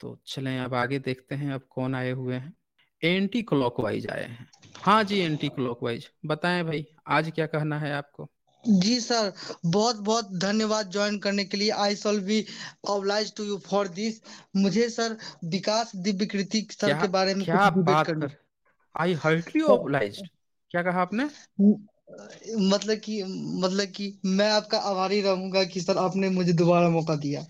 तो चलें अब आगे देखते हैं अब कौन आए हुए हैं। एंटी क्लॉकवाइज आए हैं। हाँ जी, एंटी क्लॉकवाइज बताएं भाई, आज क्या कहना है आपको। जी सर, बहुत बहुत धन्यवाद ज्वाइन करने के लिए। I shall be oblige to you for this. मुझे सर विकास दिव्य कृति सर क्या के बारे में कुछ क्या डिबेट बात करनी। कर, आई हार्टली सर, ऑब्लाइज्ड। क्या कहा आपने। मतलब कि मैं आपका आभारी रहूंगा कि सर आपने मुझे दोबारा मौका दिया।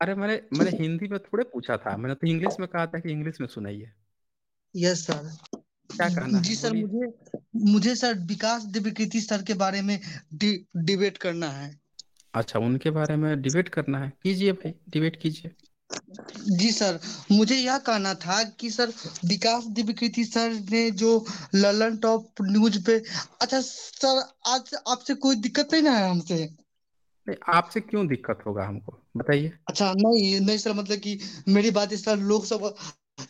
अरे मैंने मैंने हिंदी में थोड़े पूछा था, मैंने तो इंग्लिश में कहा था कि इंग्लिश में सुनाइए। Yes sir. क्या कहना है जी सर, बोलिए। मुझे सर विकास दिव्य कृति सर के बारे में डिबेट करना है। अच्छा, उनके बारे में डिबेट करना है, कीजिए भाई, डिबेट कीजिए। जी सर, मुझे यह कहना था कि सर विकास दिव्यकृति सर ने जो ललन टॉप न्यूज पे। अच्छा सर, आज आपसे कोई दिक्कत नहीं ना है हमसे। नहीं, आपसे क्यों दिक्कत होगा हमको, बताइए। अच्छा, नहीं नहीं सर, मतलब कि मेरी बात इस सर लोग सब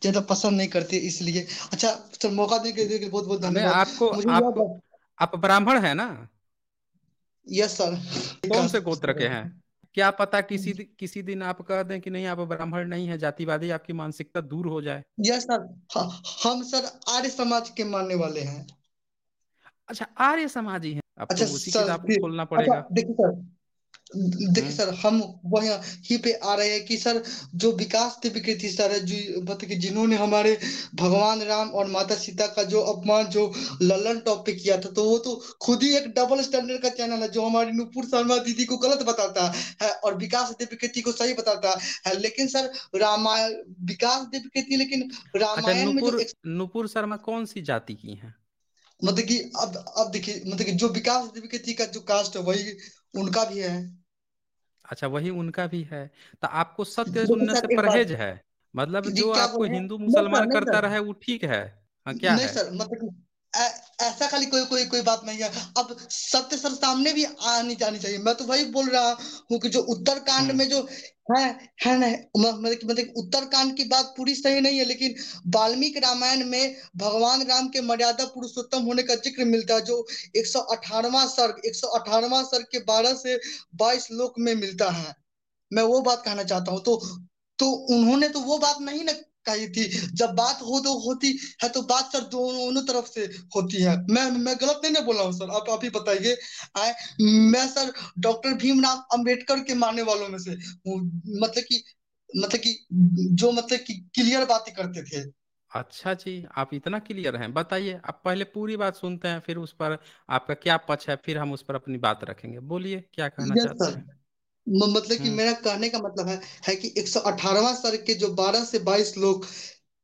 ज्यादा पसंद नहीं करते इसलिए। अच्छा सर, मौका देने के लिए बहुत बहुत नहीं, धन्यवाद। आपको मुझे यह आपको बात। आप ब्राह्मण है ना। Yes sir. कौन विकास से गोत्र के हैं। क्या पता किसी दिन आप कह दें कि नहीं आप ब्राह्मण नहीं है, जातिवादी आपकी मानसिकता दूर हो जाए। Yes sir. हम सर आर्य समाज के मानने वाले हैं। अच्छा, आर्य समाजी हैं, अब तो अच्छा उसी सर, किताब को फिर खोलना अच्छा पड़ेगा। देखिए सर, देखिए हम्म। सर, हम वही ही पे आ रहे हैं कि सर जो विकास दिव्यकृति सर है, जो मतलब कि जिन्होंने हमारे भगवान राम और माता सीता का जो अपमान जो लल्लन टॉप पे किया था, तो वो तो खुद ही एक डबल स्टैंडर्ड का चैनल है जो हमारी नुपुर शर्मा दीदी को गलत बताता है और विकास दिव्यकृति को सही बताता है। लेकिन सर रामायण, विकास दिव्यकृति लेकिन अच्छा, रामायण में जो नुपुर नुपुर शर्मा कौन सी जाति की हैं। मतलब कि अब देखिए, मतलब कि जो विकास दिव्यकृति का जो कास्ट है वही उनका भी है। अच्छा, वही उनका भी है। तो आपको सत्य लेकिन सुनने से सर एक बात। परहेज है। मतलब जी जो क्या आपको बोल रहे हैं? हिंदू नहीं मुसलमान सर, नहीं करता सर। रहे वो ठीक है। हाँ, क्या नहीं है। सर, मतलब कि ऐसा खाली कोई कोई कोई बात नहीं है। अब सत्य सर सामने भी आनी जानी चाहिए। मैं तो वही बोल रहा हूँ कि जो उत्तरकांड हम्म। में जो है है ना, मतलब उत्तरकांड की बात पूरी सही नहीं है, लेकिन वाल्मीकि रामायण में भगवान राम के मर्यादा पुरुषोत्तम होने का जिक्र मिलता है, जो 118वां सर्ग के 12 से 22 श्लोक में मिलता है। मैं वो बात कहना चाहता हूँ। तो उन्होंने तो वो बात नहीं ना कही थी। जब बात हो तो होती है तो बात सर दोनों तरफ से होती है। मैं गलत नहीं ना बोला हूँ सर, आप ही बताइए। आए, मैं सर डॉक्टर भीमराव अंबेडकर के मानने वालों में से हूँ। मतलब कि जो मतलब कि क्लियर बातें करते थे। अच्छा जी, आप इतना क्लियर हैं, बताइए। आप पहले पूरी बात सुनते हैं, फिर उस पर आपका क्या पक्ष है, फिर हम उस पर अपनी बात रखेंगे। बोलिए क्या कहना यस चाहते सर। हैं। मतलब कि हम्म। मेरा कहने का मतलब है कि 118वां सर्ग के जो 12 से 22 लोग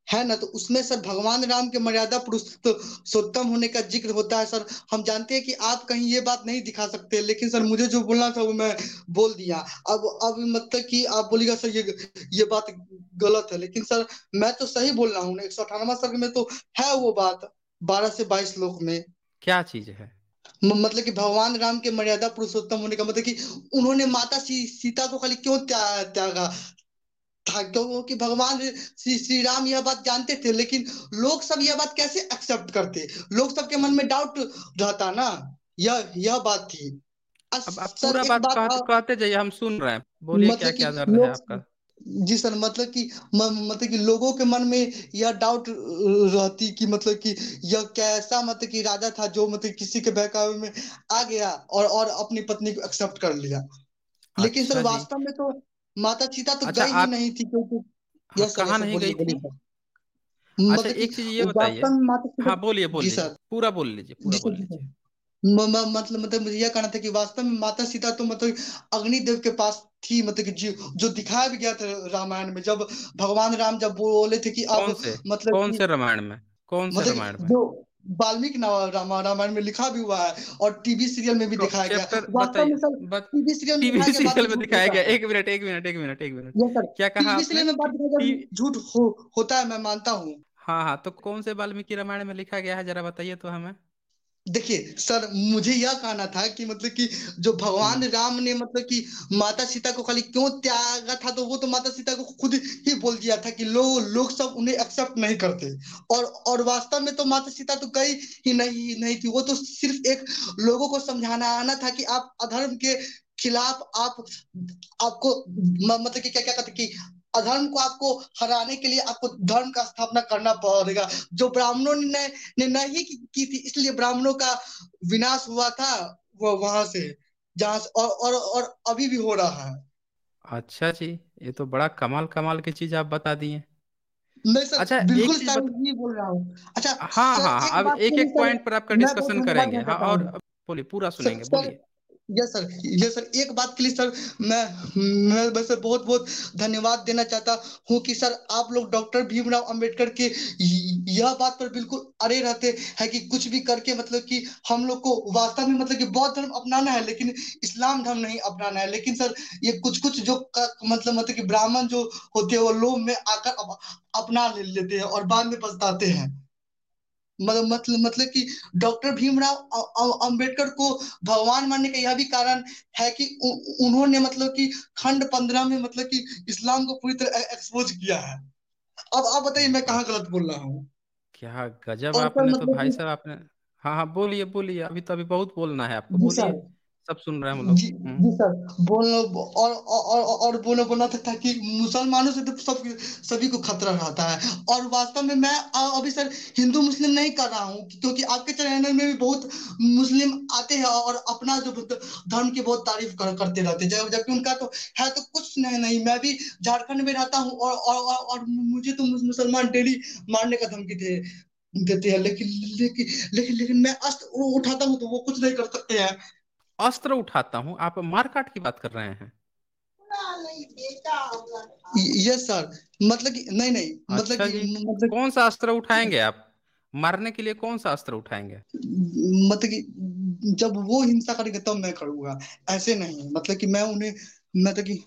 है ना, तो उसमें सर भगवान राम के मर्यादा पुरुषोत्तम होने का जिक्र होता है सर। हम जानते हैं कि आप कहीं ये बात नहीं दिखा सकते, लेकिन सर मुझे जो बोलना था वो मैं बोल दिया। अब मतलब कि आप बोलिएगा सर ये बात गलत है, लेकिन सर मैं तो सही बोल रहा हूँ ना। 118वां सर्ग में तो है वो बात, 12 से 22 श्लोक में। क्या चीज है। मतलब कि भगवान राम के मर्यादा पुरुषोत्तम होने का मतलब कि उन्होंने माता सीता को खाली क्यों त्यागा था, क्योंकि भगवान श्री राम यह बात जानते थे, लेकिन लोग सब यह बात कैसे एक्सेप्ट करते। लोग सबके मन में डाउट रहता ना। यह बात थी। अब आप सर पूरा एक बात बात कहते जाइए, हम सुन रहे हैं, बोलिए क्या मतलब कि क्या दर्द है लोग। आपका। जी सर, मतलब कि लोगों के मन में यह डाउट रहती कि मतलब कि यह कैसा मतलब कि राजा था जो मतलब किसी के बहकावे में आ गया और अपनी पत्नी को एक्सेप्ट कर लिया। लेकिन सर अच्छा जी। वास्तव में तो माता सीता तो अच्छा, गई ही आप नहीं थी, क्योंकि। हाँ, यस सर, कहाँ यस सर, नहीं बोलिए गई बोलिए थी। सर। अच्छा, मतलब कि एक चीज ये बताइए। वास्तव में माता सीता। हाँ, बोलिए बोल जी लीजिए, सर। पूरा बोल लीजिए, पूरा जी बोल सर, जी सर। लीजिए। मतलब मुझे यह कहना था कि वास्तव में माता सीता तो मतलब अग्निदेव के पास थी। मतलब कि जो दिखाया भी गया था रामायण में, जब भगवान राम जब बोले थे कि अब मतलब कौन कि से रामायण में, कौन से मतलब रामायण कि में। जो वाल्मीकि रामायण में लिखा भी हुआ है और टीवी सीरियल में भी दिखाया गया। चैप्टर वास्तव में बताइए। सर बत टीवी सीरियल में टीवी दिखाया गया बात सीरियल तो में झूठ दिखाया होता गया, है। एक मिनट एक मिनट एक मिनट एक मिनट। Yes sir. क्या कहा टीवी आपने। सीरियल में बात दिखाया गया झूठ होता है, मैं मानता हूँ। हाँ हाँ, तो कौन से वाल्मीकि रामायण में लिखा गया है, जरा बताइए तो हमें। देखिए सर, मुझे यह कहना था कि मतलब कि जो भगवान हम्म। राम ने मतलब कि माता सीता को खाली क्यों त्यागा था, तो वो तो माता सीता को खुद ही बोल दिया था कि लोग सब उन्हें एक्सेप्ट नहीं करते। और वास्तव में तो माता सीता तो गई ही नहीं थी। वो तो सिर्फ एक लोगों को समझाना आना था कि आप अधर्म के खिलाफ आप आपको मतलब कि क्या क्या कहते कि अधर्म को आपको हराने के लिए आपको धर्म का स्थापना करना पड़ेगा। जो ब्राह्मणों ने नहीं की थी, इसलिए ब्राह्मणों का विनाश हुआ था वो वहां से, जहां से, और अभी भी हो रहा है। अच्छा जी, ये तो बड़ा कमाल कमाल की चीज आप बता दिए। नहीं सर, अच्छा एक बिल्कुल चीज सर बता। ये बोल रहा हूँ। अच्छा हाँ सर, हाँ हाँ, एक अब बात के एक लिए एक सर पॉइंट पर आपका मैं बहुत डिस्कशन धन्यवाद करेंगे। देना हाँ, चाहता और हूँ। बोलिए, पूरा सर सुनेंगे, सर बोलिए। यस सर, यस सर, एक बात के लिए सर मैं बस बहुत बहुत धन्यवाद देना चाहता हूँ कि सर आप लोग डॉक्टर भीमराव अंबेडकर के यह बात पर बिल्कुल अड़े रहते हैं कि कुछ भी करके मतलब कि हम लोग को वास्तव में मतलब कि बौद्ध धर्म अपनाना है, लेकिन इस्लाम धर्म नहीं अपनाना है। लेकिन सर ये कुछ कुछ जो मतलब कि ब्राह्मण जो होते हैं वो लोभ में आकर अपना लेते हैं और बाद में पछताते हैं। मतलब कि डॉक्टर भीमराव अंबेडकर को भगवान मानने का यह भी कारण है कि उन्होंने मतलब कि खंड 15 में मतलब कि इस्लाम को पूरी तरह एक्सपोज किया है। अब आप बताइए मैं वाह, कहाँ गलत बोल रहा हूँ। क्या गजब और सर आपने तो मतलब भाई कि साहब आपने। हाँ हाँ, बोलिए बोलिए, अभी तो अभी बहुत बोलना है आपको, जी बोलिए। सर, सब सुन रहे हैं हम लोग। जी जी सर, बोलना और बोलना बोलना था कि मुसलमानों से तो सब सभी को खतरा रहता है। और वास्तव में मैं अभी सर हिंदू मुस्लिम नहीं कर रहा हूँ, क्योंकि आपके चैनल में भी बहुत मुस्लिम आते हैं और अपना जो धर्म की बहुत तारीफ करते रहते हैं, जबकि उनका तो है तो कुछ नहीं। नहीं, मैं भी झारखंड में रहता हूँ और मुझे तो मुसलमान डेली मारने का धमकी देते हैं, लेकिन मैं अस्त्र उठाता हूँ तो वो कुछ नहीं कर सकते हैं। अस्त्र उठाता हूँ, आप मारकाट की बात कर रहे हैं? यस सर, मतलब कि नहीं नहीं, मतलब अच्छा कि जी, मतलब कौन सा अस्त्र उठाएंगे आप? मारने के लिए कौन सा अस्त्र उठाएंगे? मतलब कि जब वो हिंसा करेंगे तब मैं करूंगा, ऐसे नहीं मतलब कि मैं उन्हें मतलब कि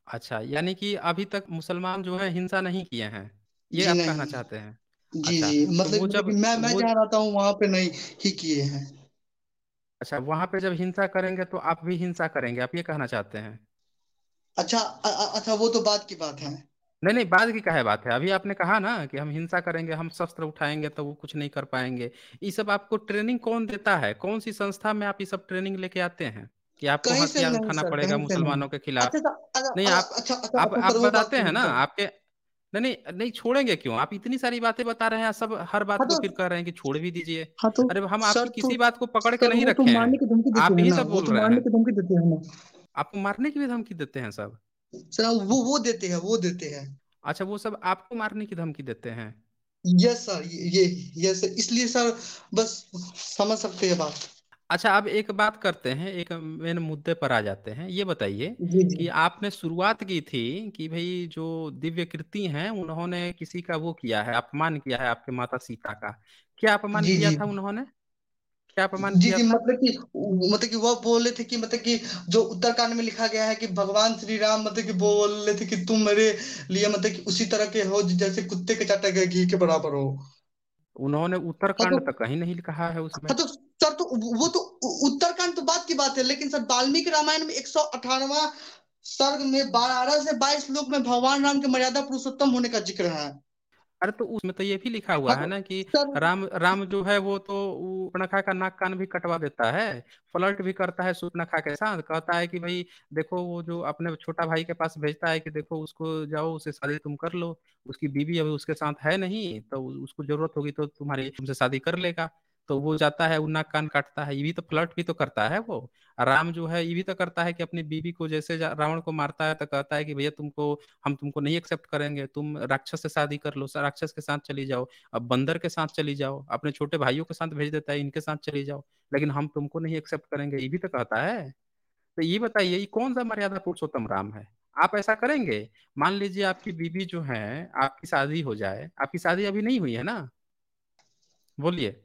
अच्छा, यानी कि अभी तक मुसलमान जो है हिंसा नहीं किए हैं, ये जी आप कहना नहीं, चाहते हैं? जी अच्छा, जी, तो वो मतलब कि जब मैं वो जहाँ रहता हूँ वहां पे नहीं ही किए हैं। अच्छा, वहां पे जब हिंसा करेंगे तो आप भी हिंसा करेंगे, आप ये कहना चाहते हैं? अच्छा अच्छा, वो तो बात की बात है। नहीं नहीं, बाद की क्या है बात है, अभी आपने कहा ना कि हम हिंसा करेंगे, हम शस्त्र उठाएंगे तो वो कुछ नहीं कर पाएंगे। ये सब आपको ट्रेनिंग कौन देता है? कौन सी संस्था में आप ये सब ट्रेनिंग लेके आते हैं कि आपको कहीं से हथियार नहीं उठाना सर, पड़ेगा कहीं से नहीं। मुसलमानों के अच्छा खिलाफ? सर, नहीं, अच्छा अच्छा आप अच्छा आप सर, वो बात बताते हैं छोड़िए ना सर। आपके। नहीं नहीं नहीं, छोड़ेंगे क्यों? आप इतनी सारी बातें बता रहे हैं, सब हर बात हाँ को तो, फिर कह रहे हैं कि छोड़ भी दीजिए। हाँ तो अरे हम आपकी सर तो किसी बात को पकड़ के सर नहीं वो तो रखे मारने हैं, की धमकी देते आप हैं ही ना, सब वो बोल तो रहे मारने हैं। की धमकी देते हैं ना। आपको मारने की भी धमकी देते हैं सब? सर वो देते हैं, वो देते हैं। अच्छा, वो सब आपको मारने की धमकी देते हैं? यस सर, ये यस सर, इसलिए सर बस समझ सकते हैं बात। अच्छा, अब एक बात करते हैं, एक मेन मुद्दे पर आ जाते हैं। ये बताइए जी जी कि आपने शुरुआत की थी कि भाई जो दिव्य कृति हैं उन्होंने किसी का वो किया है, अपमान किया है आपके माता सीता का। क्या अपमान जी किया जी था उन्होंने? क्या अपमान जी किया जी, था? मतलब कि वह बोले थे कि मतलब कि जो उत्तरकांड में लिखा गया है कि भगवान श्री राम मतलब कि बोले थे कि तुम मेरे लिए मतलब कि उसी तरह के हो जैसे कुत्ते के चाटे गए घी के बराबर हो। उन्होंने हाँ तो, उत्तरकांड तक कहीं नहीं कहा है उसमें। हाँ तो सर तो वो तो उत्तरकांड तो बात की बात है, लेकिन सर वाल्मीकि रामायण में 118वां सर्ग में 12 से 22 श्लोक में भगवान राम के मर्यादा पुरुषोत्तम होने का जिक्र है। अरे तो उसमें तो ये भी लिखा हुआ हाँ है तो ना कि सर, राम राम जो है वो तो सूर्पणखा का नाक कान भी कटवा देता है, फ्लर्ट भी करता है सूर्पणखा के साथ, कहता है कि भाई देखो, वो जो अपने छोटा भाई के पास भेजता है कि देखो उसको जाओ, उससे शादी तुम कर लो, उसकी बीवी अभी उसके साथ है नहीं, तो उसको जरूरत होगी तो तुम्हारी तुमसे शादी कर लेगा। तो वो जाता है, वो नाक कान काटता है, ये भी तो फ्लर्ट भी तो करता है वो। राम जो है ये भी तो करता है कि अपनी बीवी को जैसे रावण को मारता है तो कहता है कि भैया तुमको, हम तुमको नहीं एक्सेप्ट करेंगे, तुम राक्षस से शादी कर लो, राक्षस के साथ चली जाओ, अब बंदर के साथ चली जाओ, अपने छोटे भाइयों के साथ भेज देता है, इनके साथ चली जाओ, लेकिन हम तुमको नहीं एक्सेप्ट करेंगे, ये भी तो कहता है। तो ये बताइए, ये कौन सा मर्यादा पुरुषोत्तम राम है? आप ऐसा करेंगे? मान लीजिए आपकी बीवी जो है, आपकी शादी हो जाए, आपकी शादी अभी नहीं हुई है ना, बोलिए,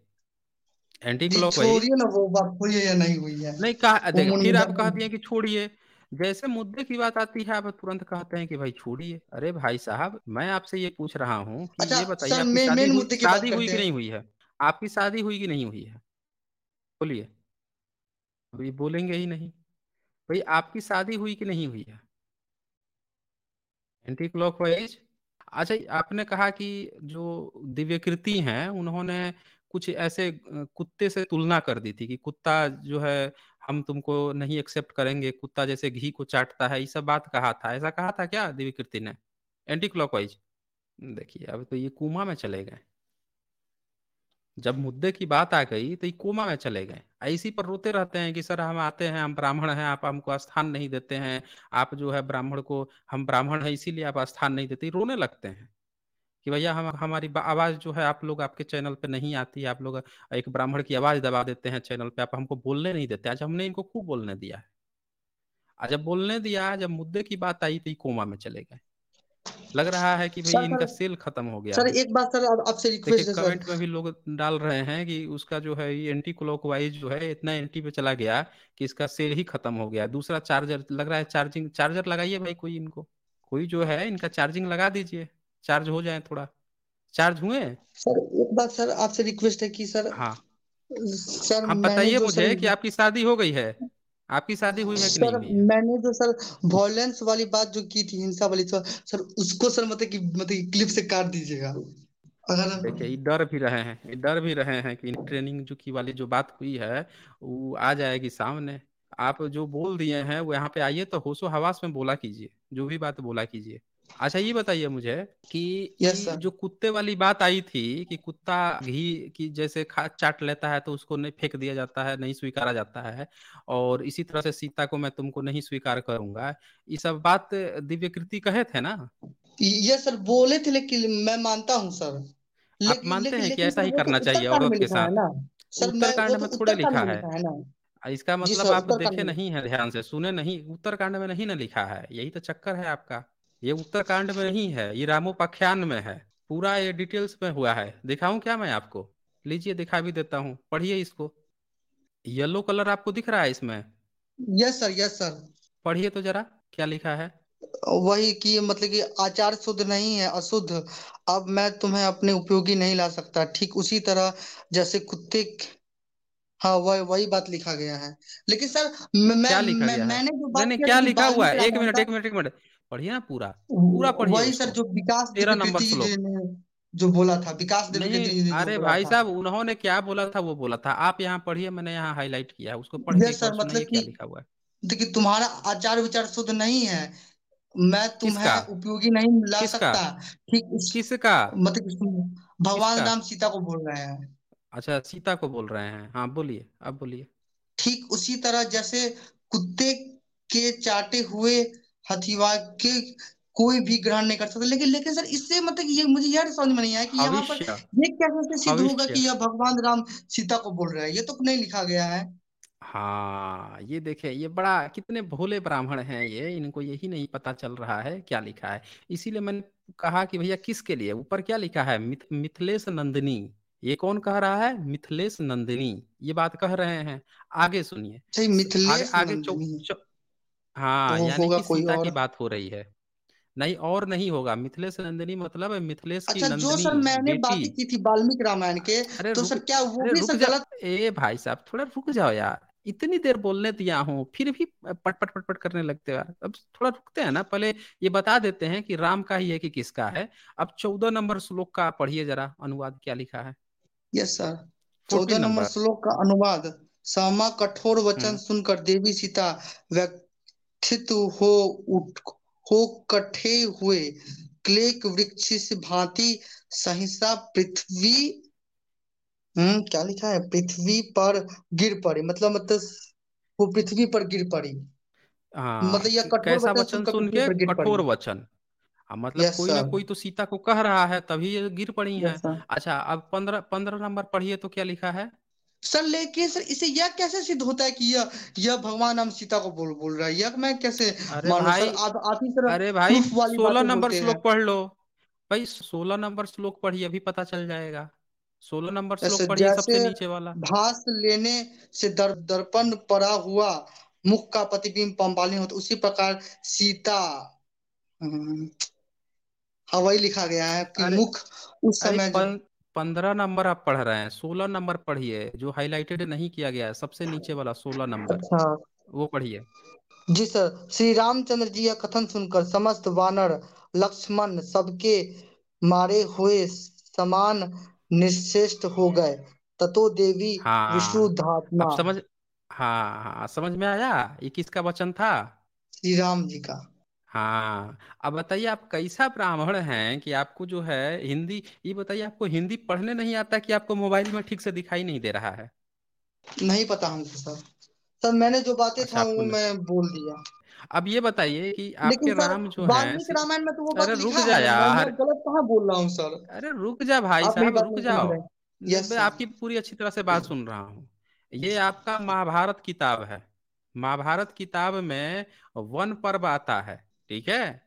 एंटी जी क्लॉकवाइज। छोड़िए ना वो बात, हुई है या नहीं हुई है। नहीं कहा, वो देखिए फिर आप कह दिए मुंडा, कि छोड़िए। जैसे मुद्दे की बात आती है आप तुरंत कहते हैं कि भाई छोड़िए। अरे भाई साहब, मैं आपसे ये पूछ रहा हूँ कि अच्छा ये बताइए, सर आपकी शादी मेन हुई, मुद्दे की बात शादी हुई करते कि हैं। नहीं हुई है? आपकी शादी हुई कि नहीं हुई है? बोलिए। अभी बोलेंगे ही नहीं। भाई आपकी शादी हुई कि नहीं हुई है? Anti clockwise. अच्छा, आपने कहा कि जो दिव्यकृति हैं उन्होंने कुछ ऐसे कुत्ते से तुलना कर दी थी कि कुत्ता जो है, हम तुमको नहीं एक्सेप्ट करेंगे, कुत्ता जैसे घी को चाटता है, ये सब बात कहा था, ऐसा कहा था क्या दिव्यकृति ने? Anti clockwise. देखिए अब तो ये कोमा में चले गए। जब मुद्दे की बात आ गई तो ये कोमा में चले गए। इसी पर रोते रहते हैं कि सर हम आते हैं, हम ब्राह्मण हैं, आप हमको स्थान नहीं देते हैं। आप जो है ब्राह्मण को, हम ब्राह्मण हैं इसीलिए आप स्थान नहीं देते, रोने लगते हैं कि भैया हम हमारी आवाज जो है आप लोग, आपके चैनल पे नहीं आती, आप लोग एक ब्राह्मण की आवाज दबा देते हैं चैनल पे, आप हमको बोलने नहीं देते। आज हमने इनको खूब बोलने दिया है। आज जब बोलने दिया, जब मुद्दे की बात आई तो ये कोमा में चले गए। लग रहा है कि भाई सर इनका सेल खत्म हो गया सर है। एक बात सर, आपसे देखिए रिक्वेस्ट है सर। कमेंट में भी लोग डाल रहे हैं कि उसका जो है ये एंटी क्लॉकवाइज जो है इतना एंटी पे चला गया कि इसका सेल ही खत्म हो गया। दूसरा चार्जर लग रहा है, चार्जिंग चार्जर लगाइए भाई कोई इनको, कोई जो है इनका चार्जिंग लगा दीजिए, चार्ज हो जाए थोड़ा। चार्ज हुए? सर एक बात सर, आपसे रिक्वेस्ट है कि सर, हाँ। सर आप मैंने बताइए जो सर, मुझे कि आपकी शादी हो गई है, आपकी शादी हुई है कि नहीं सर हुई है? मैंने जो सर वॉयलेंस वाली बात जो की थी, हिंसा वाली, सर उसको सर मतलब कि क्लिप से काट दीजिएगा अगर। देखिए ये डर भी रहे हैं, ये डर भी रहे हैं कि ट्रेनिंग जो की वाली जो बात हुई है वो आ जाएगी सामने। आप जो बोल दिए हैं वो यहाँ पे आइए तो होशो हवास में बोला कीजिए, जो भी बात बोला कीजिए। अच्छा ये बताइए मुझे कि यस ये सर। जो कुत्ते वाली बात आई थी कि कुत्ता घी की जैसे खा चाट लेता है तो उसको नहीं फेंक दिया जाता है, नहीं स्वीकारा जाता है, और इसी तरह से सीता को मैं तुमको नहीं स्वीकार करूंगा, ये सब बात दिव्यकृति कहे थे ना? ये सर बोले थे, लेकिन मैं मानता हूँ सर। आप लेकिन मानते लेकिन हैं कि लेकिन ऐसा सर ही वो तो करना चाहिए उत्तरकांड औरत में के लिखा है साथ? ना। सर मैं वो उत्तरकांड तो में थोड़े उत्तरकांड लिखा में है। लिखा है ना। इसका जी मतलब सर, आप उत्तरकांड देखे में नहीं लिखा है, ध्यान से सुने नहीं, उत्तरकांड में नहीं ना लिखा है, यही तो चक्कर है आपका। ये उत्तरकांड में नहीं है, ये रामोपाख्यान में है। पूरा ये डिटेल्स में हुआ है, दिखाऊं क्या मैं आपको? लीजिए दिखा भी देता हूँ, पढ़िए इसको। येलो कलर आपको दिख रहा है इसमें? है। Yes sir, yes sir. पढ़िए तो जरा क्या लिखा है। वही कि मतलब कि आचार शुद्ध नहीं है, अशुद्ध। अब मैं तुम्हें अपने उपयोगी नहीं ला सकता, ठीक उसी तरह जैसे कुत्ते। हाँ, वही वही बात लिखा गया है। लेकिन सर क्या लिखा गया है? मैंने जो नहीं बात नहीं, किया क्या था कि लिखा हुआ है? वाल्मीकि एक रामायण मिनट का, एक मिनट एक मिनट, पढ़िए ना पूरा। पूरा पढ़िए वही सर उसको। जो विकास 13 नंबर दिव्यकृति जी श्लोक। ने जो बोला था, विकास नहीं, दिव्यकृति जी ने जो अरे बोला भाई था। साहब उन्होंने क्या बोला था वो बोला था, आप यहाँ पढ़िए, मैंने यहाँ हाईलाइट किया है, उसको पढ़ के यस एक बार सर, मतलब सुनाइए कि क्या लिखा हुआ है। देखिए, तुम्हारा आचार विचार शुद्ध नहीं है, मैं किसका? तुम्हें उपयोगी नहीं ला किसका? सकता। ठीक उस किसका? मतलब कि भगवान किसका? राम सीता को बोल रहे हैं। अच्छा सीता को बोल रहे हैं, हाँ बोलिए, अब बोलिए। ठीक उसी तरह जैसे कुत्ते के चाटे हुए हथीवा के कोई भी ग्रहण नहीं कर सकता। लेकिन लेकिन सर इससे मतलब कि ये मुझे यह समझ में नहीं आया कि यहाँ पर भविष्य। ये कैसे सिद्ध होगा भविष्य। कि यह भगवान राम सीता को बोल रहे हैं, ये तो नहीं लिखा गया है। हाँ ये देखें, ये बड़ा कितने भोले ब्राह्मण हैं ये, इनको यही नहीं पता चल रहा है क्या लिखा है। इसीलिए मैंने कहा कि भैया किसके लिए, ऊपर क्या लिखा है, मिथिलेश नंदिनी। ये कौन कह रहा है? मिथिलेश नंदिनी। ये बात कह रहे हैं। आगे सुनिए। सही, आगे मिथिलेश आगे नंदिनी। तो हाँ वो यानी होगा कि कोई सीता की और। बात हो रही है। नहीं और नहीं होगा, मिथिलेश नंदिनी मतलब है मिथिलेश की अच्छा, जो नंदिनी सर मैंने बेटी। बातें की थी वाल्मीकि रामायण के, अरे तो रुक, सर क्या वो अरे भी रुक सर जा। गलत? ए भाई साहब थोड़ा रुक जाओ यार, इतनी देर बोलने दिया हूँ फिर भी पट पट पट पट करने लगते हो यार। अब थोड़ा रुकते हैं ना, पहले ये बता देते हैं कि राम का ही है कि किसका है। अब 14 नंबर श्लोक का पढ़िए जरा, अनुवाद क्या लिखा है। Yes sir. 14 14 number number. श्लोक का अनुवाद। सामा कठोर वचन हम्म। सुनकर देवी सीता व्यथित हो उठ हो कठे हुए क्लेक वृक्ष से भांति सहसा पृथ्वी, क्या लिखा है, पृथ्वी पर गिर पड़ी, मतलब वो पृथ्वी पर गिर पड़ी। मतलब हाँ यह कठोर कैसा वचन वचन सुनकर सुन पृथ्वी के? पर गिर पड़ी। कठोर वचन। हाँ मतलब यस कोई ना सर। कोई तो सीता को कह रहा है तभी ये गिर पड़ी यस हैं। सर। अच्छा अब 15 15 नंबर पढ़िए तो क्या लिखा है। सर लेकिन सर इसे यह कैसे सिद्ध होता है कि यह भगवान हम सीता को बोल बोल रहा है, यह मैं कैसे अरे मानूं भाई, सर? आप ही सर अरे भाई प्रूफ वाली 16 नंबर बोलते हैं। श्लोक पढ़ लो। भाई 16 नंबर श्लोक पढ़िए, अभी पता चल जाएगा। 16 नंबर ऐसे श्लोक पढ़िए सबसे जैसे नीचे वाला। भास लेने से दर्पण पड़ा हुआ मुख का प्रतिबिंब पंबाली होता, उसी प्रकार सीता। हम्म, हाँ वही लिखा गया है कि अरे मुख उस अरे समय जो। 15 नंबर आप पढ़ रहे हैं, 16 नंबर पढ़िए जो हाईलाइटेड नहीं किया गया है, सबसे नीचे वाला 16 नंबर, अच्छा। वो पढ़िए। जी सर, श्री रामचंद्र जी का कथन सुनकर समस्त वानर लक्ष्मण सबके मारे हुए समान निश्चेष्ट हो गए। ततो देवी हाँ अब विष्णुधात्मा। समझ, हाँ हाँ समझ में आया ये किसका वचन था। श्री राम जी का। हाँ, अब बताइए आप कैसा ब्राह्मण हैं कि आपको जो है हिंदी, ये बताइए आपको हिंदी पढ़ने नहीं आता कि आपको मोबाइल में ठीक से दिखाई नहीं दे रहा है? नहीं पता हमको सर। सर मैंने जो बातें अच्छा था आपको वो नहीं। मैं बोल दिया। अब ये बताइए कि लेकिन आपके सर राम जो हैं वाल्मीकि रामायण में तो वो अरे बात रुक लिखा जा है ना, मैं यार। गलत कहाँ बोल रहा हूँ सर। अरे रुक जा भाई आप मेरी साहब, बात रुक नहीं समझ जाओ। रहे हैं। यस मैं सर। आपकी पूरी अच्छी तरह से बात सुन रहा हूँ। ये आपका महाभारत किताब है। महाभारत किताब में वन पर्व आता है, ठीक है?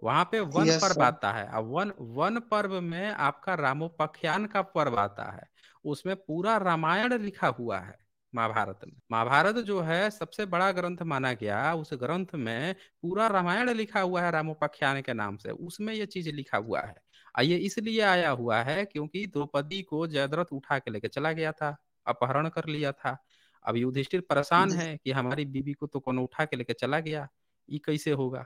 वहां पे वन यस पर्व सर। आता है, और वन वन पर्व में आपका रामोपाख्यान का पर्व आता है। उसमें पूरा रामायण लिखा हुआ है। महाभारत में, महाभारत जो है सबसे बड़ा ग्रंथ माना गया, उस ग्रंथ में पूरा रामायण लिखा हुआ है रामोपाख्यान के नाम से, उसमें ये चीज लिखा हुआ है। ये इसलिए आया हुआ है क्योंकि द्रौपदी को जयद्रथ उठा के लेके चला गया था, अपहरण कर लिया था। अब युधिष्ठिर परेशान है कि हमारी बीबी को तो कौन उठा के लेके चला गया, ये कैसे होगा?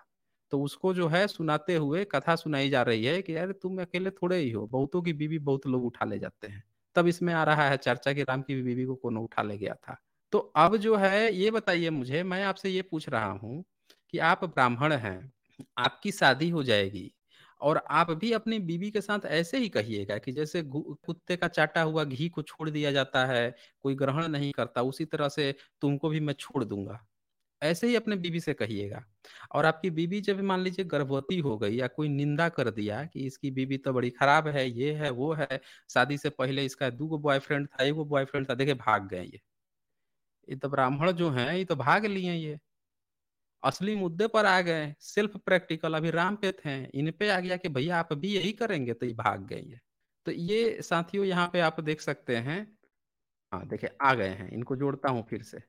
तो उसको जो है सुनाते हुए कथा सुनाई जा रही है कि यार तुम अकेले थोड़े ही हो, बहुतों की बीबी बहुत लोग उठा ले जाते हैं। तब इसमें आ रहा है चर्चा कि राम की बीबी को कौन उठा ले गया था। तो अब जो है ये बताइए मुझे, मैं आपसे ये पूछ रहा हूँ कि आप ब्राह्मण हैं, आपकी शादी हो जाएगी, और आप भी अपनी बीवी के साथ ऐसे ही कहिएगा कि जैसे कुत्ते का चाटा हुआ घी को छोड़ दिया जाता है, कोई ग्रहण नहीं करता, उसी तरह से तुमको भी मैं छोड़ दूंगा। ऐसे ही अपने बीवी से कहिएगा। और आपकी बीवी जब मान लीजिए गर्भवती हो गई, या कोई निंदा कर दिया कि इसकी बीवी तो बड़ी खराब है, ये है वो है, शादी से पहले इसका 2 गो बॉयफ्रेंड था, 1 गो बॉयफ्रेंड था, देखिए भाग गए ये तो ब्राह्मण जो हैं ये तो भाग लिए ये, असली मुद्दे पर आ गए, सेल्फ प्रैक्टिकल। अभी राम पे थे, इन पे आ गया कि भैया आप भी यही करेंगे, तो ये भाग गए ये। तो ये साथियों यहाँ पे आप देख सकते हैं। हाँ देखिए आ गए हैं, इनको जोड़ता हूँ फिर से।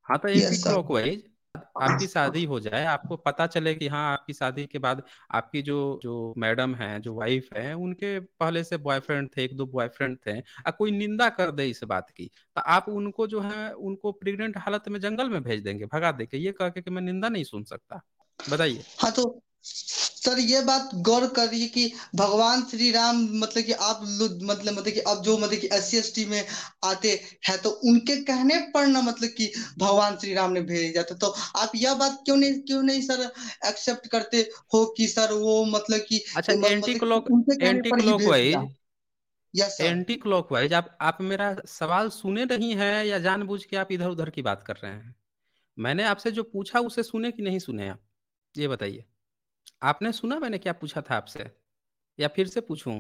हाँ तो एंटी यस सर। क्लॉकवाइज आपकी शादी हो जाए, आपको पता चले कि हाँ आपकी शादी के बाद आपकी जो जो मैडम है, जो वाइफ है, उनके पहले से बॉयफ्रेंड थे, 1 2 बॉयफ्रेंड थे, और कोई निंदा कर दे इस बात की, तो आप उनको जो है उनको प्रेग्नेंट हालत में जंगल में भेज देंगे भगा देके, ये कह के कि मैं निंदा नहीं सुन सकता? बताइए। हाँ तो सर ये बात गौर करिए कि भगवान श्री राम मतलब कि आप लोग मतलब कि अब जो मतलब कि SC ST में आते हैं तो उनके कहने पर ना मतलब कि भगवान श्री राम ने भेजा था, तो आप यह बात क्यों नहीं सर एक्सेप्ट करते हो कि सर वो मतलब कि अच्छा मतलब कि उनके कहने एंटी पर ही भेज दिया। Clockwise yes sir. Anti clockwise आप मेरा सवाल सुने नहीं है, या जानबूझ के आप इधर उधर की बात कर रहे हैं? मैंने आपसे जो पूछा उसे सुने कि नहीं सुने आप, ये बताइए। आपने सुना मैंने क्या पूछा था आपसे, या फिर से पूछूं?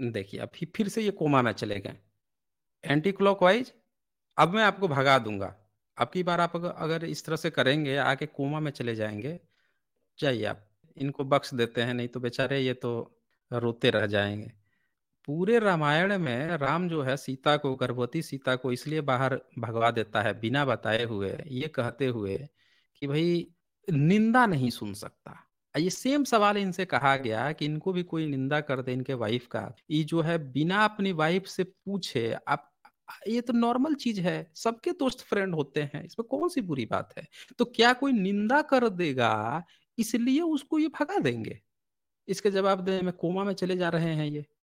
देखिए अब फिर से ये कोमा में चले गए। एंटी क्लॉकवाइज, अब मैं आपको भगा दूंगा। अब की बार आप अगर इस तरह से करेंगे, आके कोमा में चले जाएंगे। जाइए आप, इनको बख्श देते हैं, नहीं तो बेचारे ये तो रोते रह जाएंगे। पूरे रामायण में राम जो है सीता को, गर्भवती सीता को इसलिए बाहर भगवा देता है बिना बताए हुए, ये कहते हुए कि भाई निंदा नहीं सुन सकता। ये सेम सवाल इनसे कहा गया कि इनको भी कोई निंदा कर दे इनके वाइफ का, ये जो है बिना अपनी वाइफ से पूछे आप, ये तो नॉर्मल चीज है, सबके दोस्त फ्रेंड होते हैं, इसमें कौन सी बुरी बात है? तो क्या कोई निंदा कर देगा इसलिए उसको ये भगा देंगे? इसके जवाब देने में कोमा में चले जा रहे हैं ये।